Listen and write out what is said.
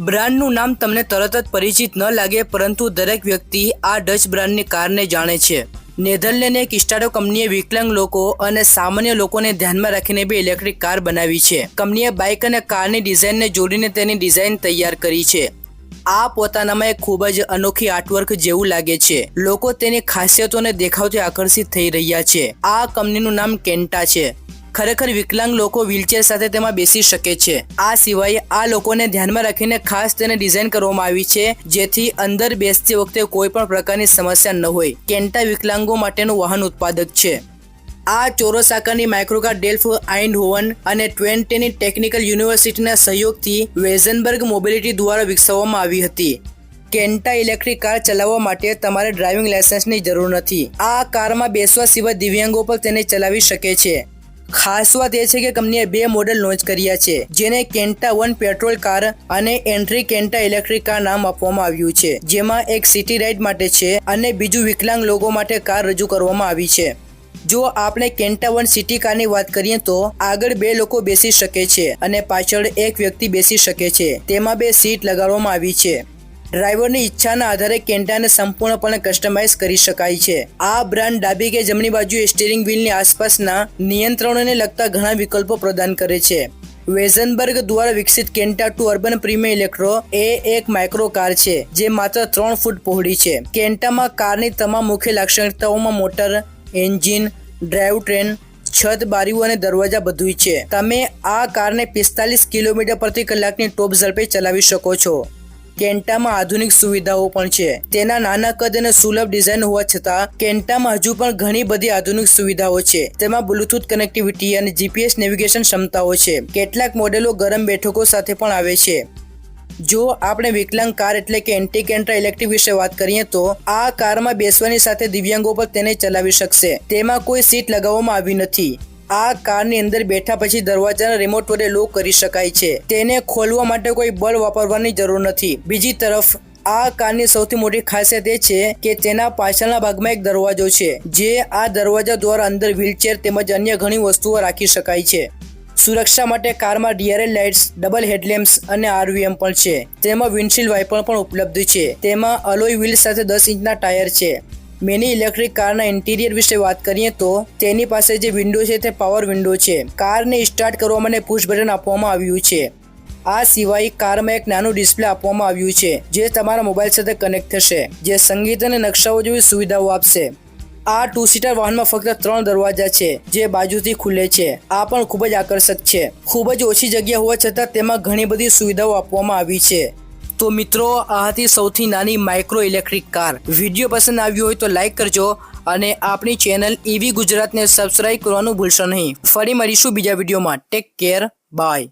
બ્રાન્ડનું નામ તમને તરત જ પરિચિત ન લાગે, પરંતુ દરેક વ્યક્તિ આ ડચ બ્રાન્ડની કારને જાણે છે। નેધરલેન્ડ એક સ્ટાર્ટઅપ કંપનીએ વિકલાંગ લોકો અને સામાન્ય લોકોને ધ્યાનમાં રાખીને બે ઇલેક્ટ્રિક કાર બનાવી છે। કંપનીએ બાઇક અને કારની ડિઝાઇનને જોડીને તેની ડિઝાઇન તૈયાર કરી છે। આ પોતાનામાં એક ખૂબ જ અનોખી આર્ટવર્ક જેવું લાગે છે। લોકો તેની ખાસિયતોને દેખાવથી આકર્ષિત થઈ રહ્યા છે। આ કંપનીનું નામ કેન્ટા છે। ખરેખર વિકલાંગ લોકો વ્હીલચેર સાથે તેમાં બેસી શકે છે। આ સિવાય આ લોકોને ધ્યાનમાં રાખીને ખાસ તેને ડિઝાઇન કરવામાં આવી છે, જેથી અંદર બેસતી વખતે કોઈ પણ પ્રકારની સમસ્યા ન હોય। કેન્ટા વિકલાંગો માટેનું વાહન ઉત્પાદક છે। આ ચોરસ આકારની માઇક્રોકાર ડેલ્ફ આઇન્ડહોવન અને ટ્વેન્ટેની ટેકનિકલ યુનિવર્સિટીના સહયોગથી વેઝનબર્ગ મોબિલિટી દ્વારા વિકસાવવામાં આવી હતી। કેન્ટા ઇલેક્ટ્રિક કાર ચલાવવા માટે તમારે ડ્રાઇવિંગ લાયસન્સની જરૂર નથી। આ કારમાં બેસવા સિવાય દિવ્યાંગો પણ તેને ચલાવી શકે છે। ખાસ વાત એ છે કે કંપનીએ બે મોડેલ લોન્ચ કર્યા છે, જેને કેન્ટા 1 પેટ્રોલ કાર અને એન્ટ્રી કેન્ટા ઇલેક્ટ્રિક કાર નામ આપવામાં આવ્યું છે, જેમાં એક સિટી રાઇડ માટે છે અને બીજું વિકલાંગ લોકો માટે કાર રજૂ કરવામાં આવી છે। જો આપણે કેન્ટા 1 સિટી કારની વાત કરીએ તો આગળ બે લોકો બેસી શકે છે અને પાછળ એક વ્યક્તિ બેસી શકે છે। તેમાં બે સીટ લગાડવામાં આવી છે। ડ્રાઈવરની ઈચ્છાના આધારે કેન્ટાને સંપૂર્ણપણે કસ્ટમાઇઝ કરી શકાય છે। આ બ્રાન્ડ ડાબી કે જમણી બાજુએ સ્ટીયરિંગ વ્હીલની આસપાસના નિયંત્રણોને લગતા ઘણા વિકલ્પો પ્રદાન કરે છે। વેઝનબર્ગ દ્વારા વિકસિત કેન્ટા 2 અર્બન પ્રીમિયમ ઇલેક્ટ્રો એ એક માઇક્રો કાર છે, જે માત્ર 3 ફૂટ પહોળી છે। કેન્ટામાં કારની તમામ મુખ્ય લાક્ષણિકતાઓમાં મોટર, એન્જિન, ડ્રાઇવ ટ્રેન, છત, બારીઓ અને દરવાજા બધું છે। તમે આ કારને 45 કિલોમીટર પ્રતિ કલાકની ટોપ ઝડપે ચલાવી શકો છો। કેન્ટામાં આધુનિક સુવિધાઓ પણ છે। તેના નાના કદ અને સુલભ ડિઝાઇન હોવા છતાં કેન્ટામાં હજુ પણ ઘણી બધી આધુનિક સુવિધાઓ છે। તેમાં બ્લૂટૂથ કનેક્ટિવિટી અને જીપીએસ નેવિગેશન ક્ષમતાઓ છે। કેટલાક મોડેલો ગરમ બેઠકો સાથે પણ આવે છે। જો આપણે વિકલાંગ કાર એટલે કે એન્ટી કેન્ટા ઇલેક્ટ્રિક વિશે વાત કરીએ તો આ કારમાં બેસવાની સાથે દિવ્યાંગો પણ તેને ચલાવી શકશે। તેમાં કોઈ સીટ લગાવવામાં આવી નથી। આ કારની અંદર બેઠા પછી દરવાજાના રિમોટ વડે લોક કરી શકાય છે। તેને ખોલવા માટે કોઈ બળ વાપરવાની જરૂર નથી। બીજી તરફ આ કારની સૌથી મોટી ખાસિયત એ છે કે તેના પાછળના ભાગમાં એક દરવાજો છે, જે આ દરવાજા દ્વારા અંદર વ્હીલચેર તેમજ અન્ય ઘણી વસ્તુઓ રાખી શકાય છે। સુરક્ષા માટે કારમાં ડીઆરએલ લાઇટ્સ, ડબલ હેડલેમ્પ્સ અને આરવીએમ પણ છે। તેમાં વિન્ડશીલ્ડ વાઇપર પણ ઉપલબ્ધ છે। તેમાં અલોય વ્હીલ સાથે 10 ઇંચના ટાયર છે। મિની ઇલેક્ટ્રિક કારના ઇન્ટિરિયર વિશે વાત કરીએ તો તેની પાસે જે વિન્ડો છે તે પાવર વિન્ડો છે। કારને સ્ટાર્ટ કરવા માટે પુશ બટન આપવામાં આવ્યું છે। આ સિવાય કારમાં એક નાનું ડિસ્પ્લે આપવામાં આવ્યું છે, જે તમારા મોબાઈલ સાથે કનેક્ટ થશે, જે સંગીત અને નકશાઓ જેવી સુવિધાઓ આપશે। આ 2 સીટર વાહનમાં ફક્ત 3 દરવાજા છે, જે બાજુથી ખુલે છે। આ પણ ખૂબ જ આકર્ષક છે। ખૂબ જ ઓછી જગ્યા હોવા છતાં તેમાં ઘણી બધી સુવિધાઓ આપવામાં આવી છે। તો મિત્રો, આ હતી સૌથી નાની માઇક્રો ઇલેક્ટ્રિક કાર। વિડીયો પસંદ આવ્યો હોય તો લાઇક કરજો અને આપણી ચેનલ EV ગુજરાતને સબસ્ક્રાઇબ કરવાનું ભૂલશો નહીં। ફરી મળીશું બીજા વિડીયોમાં। Take care, by.